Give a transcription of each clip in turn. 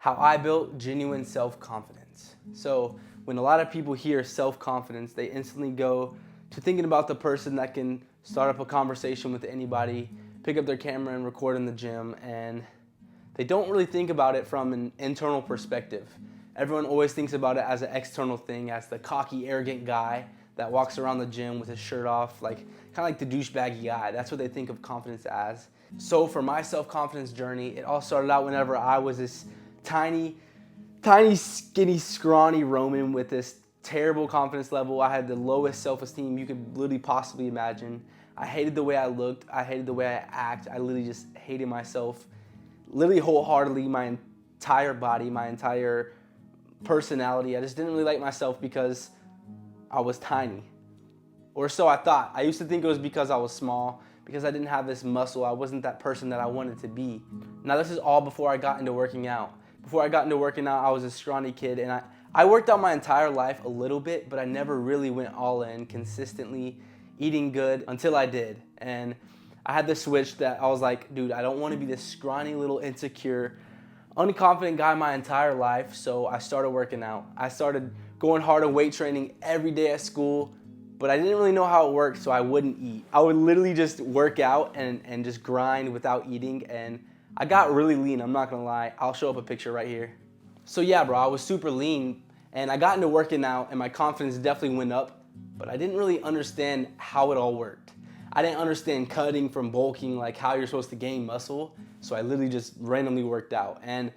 how I built genuine self-confidence. So when a lot of people hear self-confidence, they instantly go to thinking about the person that can start up a conversation with anybody, pick up their camera and record in the gym, and they don't really think about it from an internal perspective. Everyone always thinks about it as an external thing, as the cocky, arrogant guy that walks around the gym with his shirt off, kind of like the douchebaggy guy. That's what they think of confidence as. So for my self-confidence journey, it all started out whenever I was this tiny, skinny, scrawny Roman with this terrible confidence level. I had the lowest self-esteem you could literally possibly imagine. I hated the way I looked. I hated the way I act. I literally just hated myself, literally wholeheartedly, my entire body, my entire personality. I just didn't really like myself because I was tiny. Or so I thought. I used to think it was because I was small, because I didn't have this muscle. I wasn't that person that I wanted to be. Now this is all before I got into working out. Before I got into working out, I was a scrawny kid, and I worked out my entire life a little bit, but I never really went all in, consistently eating good until I did. And I had this switch that I was like, dude, I don't want to be this scrawny little insecure, unconfident guy my entire life. So I started working out. I started going hard on weight training every day at school, but I didn't really know how it worked, so I wouldn't eat. I would literally just work out and just grind without eating, and I got really lean, I'm not gonna lie. I'll show up a picture right here. So yeah, bro, I was super lean, and I got into working out, and my confidence definitely went up, but I didn't really understand how it all worked. I didn't understand cutting from bulking, like how you're supposed to gain muscle, so I literally just randomly worked out. And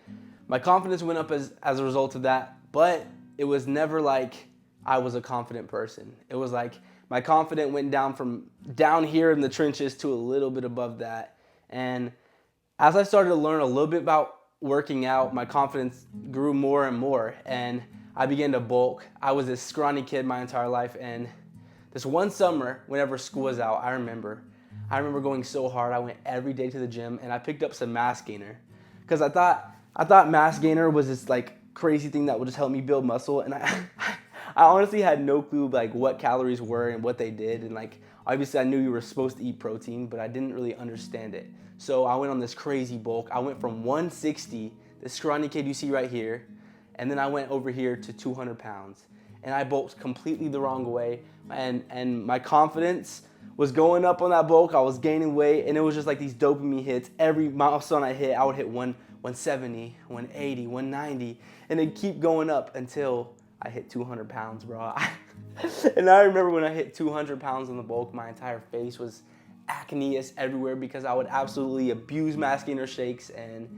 my confidence went up as a result of that, but it was never like I was a confident person. It was like my confidence went down from down here in the trenches to a little bit above that. And as I started to learn a little bit about working out, my confidence grew more and more, and I began to bulk. I was this scrawny kid my entire life, and this one summer, whenever school was out, I remember going so hard. I went every day to the gym, and I picked up some mass gainer because I thought mass gainer was this crazy thing that would just help me build muscle, and I honestly had no clue what calories were and what they did, and obviously I knew you were supposed to eat protein, but I didn't really understand it. So I went on this crazy bulk. I went from 160, this scrawny kid you see right here, and then I went over here to 200 pounds. And I bulked completely the wrong way, and my confidence was going up on that bulk. I was gaining weight, and it was just like these dopamine hits. Every milestone I hit, I would hit 170, 180, 190, and it'd keep going up until I hit 200 pounds, bro. And I remember when I hit 200 pounds on the bulk, my entire face was acneous everywhere because I would absolutely abuse mass gainer shakes, and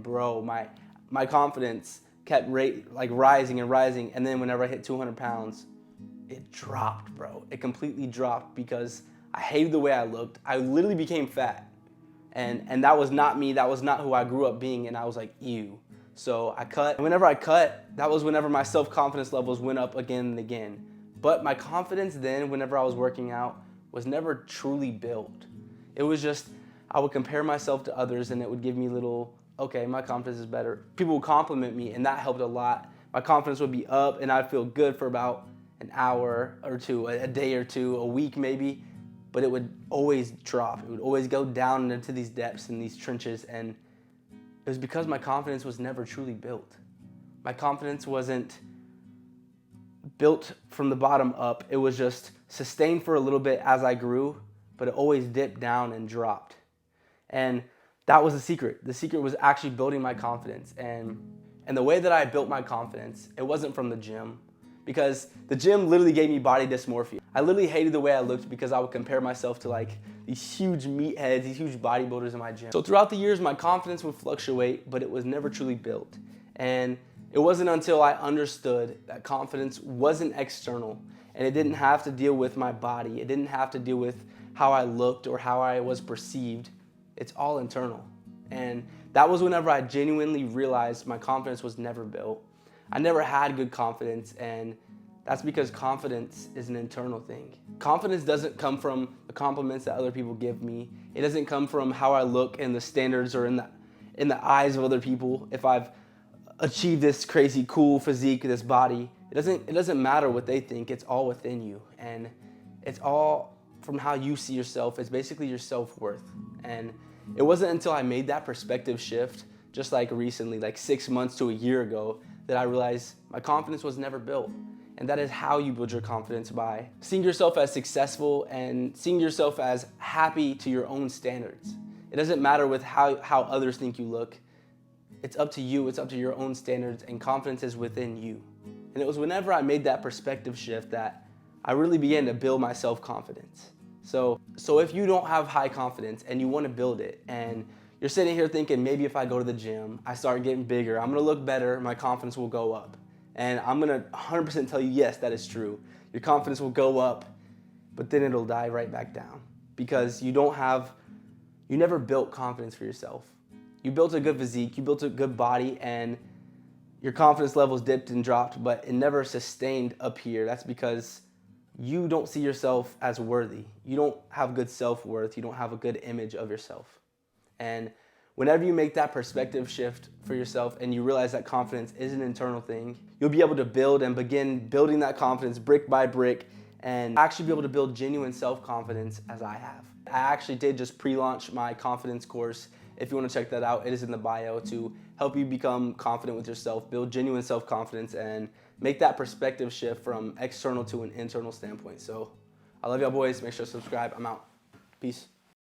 bro, my confidence kept rising and rising, and then whenever I hit 200 pounds, it dropped, bro. It completely dropped because I hated the way I looked. I literally became fat, and that was not me. That was not who I grew up being, and I was like, ew. So I cut, and whenever I cut, that was whenever my self-confidence levels went up again and again. But my confidence then, whenever I was working out, was never truly built. It was just, I would compare myself to others, and it would give me okay, my confidence is better. People would compliment me, and that helped a lot. My confidence would be up, and I'd feel good for about an hour or two, a day or two, a week maybe, but it would always drop. It would always go down into these depths and these trenches, and it was because my confidence was never truly built. My confidence wasn't built from the bottom up. It was just sustained for a little bit as I grew, but it always dipped down and dropped. And that was the secret. The secret was actually building my confidence. And the way that I built my confidence, it wasn't from the gym, because the gym literally gave me body dysmorphia. I literally hated the way I looked because I would compare myself to these huge meatheads, these huge bodybuilders in my gym. So throughout the years, my confidence would fluctuate, but it was never truly built. And it wasn't until I understood that confidence wasn't external, and it didn't have to deal with my body. It didn't have to deal with how I looked or how I was perceived. It's all internal. And that was whenever I genuinely realized my confidence was never built. I never had good confidence, and that's because confidence is an internal thing. Confidence doesn't come from the compliments that other people give me. It doesn't come from how I look in the standards or in the eyes of other people. If I've achieved this crazy cool physique, this body, it doesn't matter what they think. It's all within you, and it's all from how you see yourself. It's basically your self-worth. And it wasn't until I made that perspective shift just like recently, like 6 months to a year ago, that I realized my confidence was never built. And that is how you build your confidence, by seeing yourself as successful and seeing yourself as happy to your own standards. It doesn't matter with how others think you look. It's up to you, it's up to your own standards, and confidence is within you. And it was whenever I made that perspective shift that I really began to build my self-confidence. So if you don't have high confidence and you want to build it, and you're sitting here thinking, maybe if I go to the gym, I start getting bigger, I'm gonna look better, my confidence will go up. And I'm gonna 100% tell you, yes, that is true. Your confidence will go up, but then it'll die right back down, because you never built confidence for yourself. You built a good physique, you built a good body, and your confidence levels dipped and dropped, but it never sustained up here. That's because you don't see yourself as worthy. You don't have good self-worth. You don't have a good image of yourself. And whenever you make that perspective shift for yourself and you realize that confidence is an internal thing, you'll be able to build and begin building that confidence brick by brick, and actually be able to build genuine self-confidence as I have. I actually did just pre-launch my confidence course. If you want to check that out, it is in the bio, to help you become confident with yourself, build genuine self-confidence, and make that perspective shift from external to an internal standpoint. So I love y'all boys. Make sure to subscribe. I'm out. Peace.